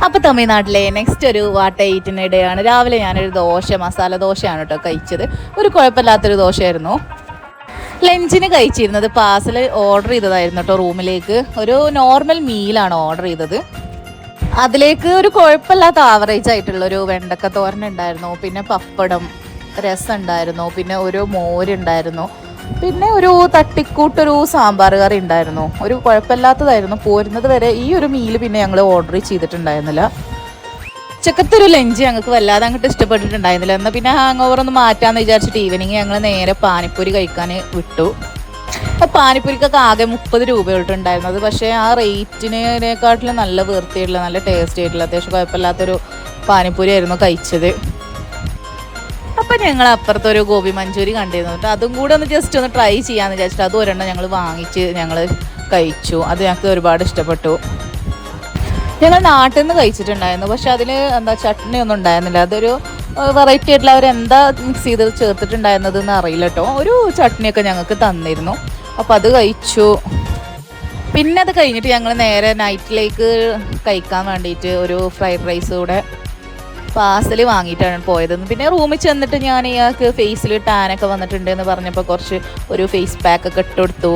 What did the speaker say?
അപ്പോൾ തമിഴ്നാട്ടിലെ നെക്സ്റ്റ് ഒരു വാട്ട ഈറ്റിനിടെയാണ്. രാവിലെ ഞാനൊരു ദോശ, മസാല ദോശയാണ് കേട്ടോ കഴിച്ചത്. ഒരു കുഴപ്പമില്ലാത്തൊരു ദോശയായിരുന്നു. ലഞ്ചിന് കഴിച്ചിരുന്നത് പാർസൽ ഓർഡർ ചെയ്തതായിരുന്നു കേട്ടോ റൂമിലേക്ക്. ഒരു നോർമൽ മീലാണ് ഓർഡർ ചെയ്തത്. അതിലേക്ക് ഒരു കുഴപ്പമില്ലാത്ത ആവറേജ് ആയിട്ടുള്ളൊരു വെണ്ടക്ക തോരൻ ഉണ്ടായിരുന്നു, പിന്നെ പപ്പടം, രസം ഉണ്ടായിരുന്നു, പിന്നെ ഒരു മോരുണ്ടായിരുന്നു, പിന്നെ ഒരു തട്ടിക്കൂട്ടൊരു സാമ്പാർ കറി ഉണ്ടായിരുന്നു. ഒരു കുഴപ്പമില്ലാത്തതായിരുന്നു. പോരുന്നത് വരെ ഈ ഒരു മീൽ പിന്നെ ഞങ്ങൾ ഓർഡർ ചെയ്തിട്ടുണ്ടായിരുന്നില്ല. ഉച്ചക്കത്തെ ഒരു ലഞ്ച് ഞങ്ങൾക്ക് വല്ലാതെ അങ്ങോട്ട് ഇഷ്ടപ്പെട്ടിട്ടുണ്ടായിരുന്നില്ല. എന്നാൽ പിന്നെ ഹാങ് ഓവർ ഒന്ന് മാറ്റാമെന്ന് വിചാരിച്ചിട്ട് ഈവനിങ് ഞങ്ങൾ നേരെ പാനിപ്പൂരി കഴിക്കാൻ വിട്ടു. പാനിപ്പൂരിക്കൊക്കെ ആകെ 30 രൂപയുണ്ടായിരുന്നത്. പക്ഷേ ആ റേറ്റിനേക്കാട്ടിലും നല്ല വൃത്തിയായിട്ടുള്ള, നല്ല ടേസ്റ്റ് ആയിട്ടുള്ള, അത്യാവശ്യം കുഴപ്പമില്ലാത്തൊരു പാനിപ്പൂരി ആയിരുന്നു കഴിച്ചത്. അപ്പം ഞങ്ങൾ അപ്പുറത്തൊരു ഗോബി മഞ്ചൂരി കണ്ടിരുന്നു കേട്ടോ. അതും കൂടെ ഒന്ന് ജസ്റ്റ് ഒന്ന് ട്രൈ ചെയ്യാമെന്ന് വിചാരിച്ചിട്ട് അത് ഒരെണ്ണം ഞങ്ങൾ വാങ്ങിച്ച് ഞങ്ങൾ കഴിച്ചു. അത് ഞങ്ങൾക്ക് ഒരുപാട് ഇഷ്ടപ്പെട്ടു. ഞങ്ങൾ നാട്ടിൽ നിന്ന് കഴിച്ചിട്ടുണ്ടായിരുന്നു, പക്ഷെ അതിൽ എന്താ ചട്നി ഒന്നും ഉണ്ടായിരുന്നില്ല. അതൊരു വെറൈറ്റി ആയിട്ടുള്ള അവരെന്താ മിക്സ് ചെയ്ത് ചേർത്തിട്ടുണ്ടായിരുന്നതെന്ന് അറിയില്ല കേട്ടോ. ഒരു ചട്നിയൊക്കെ ഞങ്ങൾക്ക് തന്നിരുന്നു. അപ്പോൾ അത് കഴിച്ചു. പിന്നെ അത് കഴിഞ്ഞിട്ട് ഞങ്ങൾ നേരെ നൈറ്റിലേക്ക് കഴിക്കാൻ വേണ്ടിയിട്ട് ഒരു ഫ്രൈഡ് റൈസ് കൂടെ പാർസൽ വാങ്ങിയിട്ടാണ് പോയത്. പിന്നെ റൂമിൽ ചെന്നിട്ട് ഞാൻ ഇയാൾക്ക് ഫേസിൽ ടാനൊക്കെ വന്നിട്ടുണ്ടെന്ന് പറഞ്ഞപ്പോൾ ഒരു ഫേസ് പാക്കൊക്കെ ഇട്ടുകൊടുത്തു.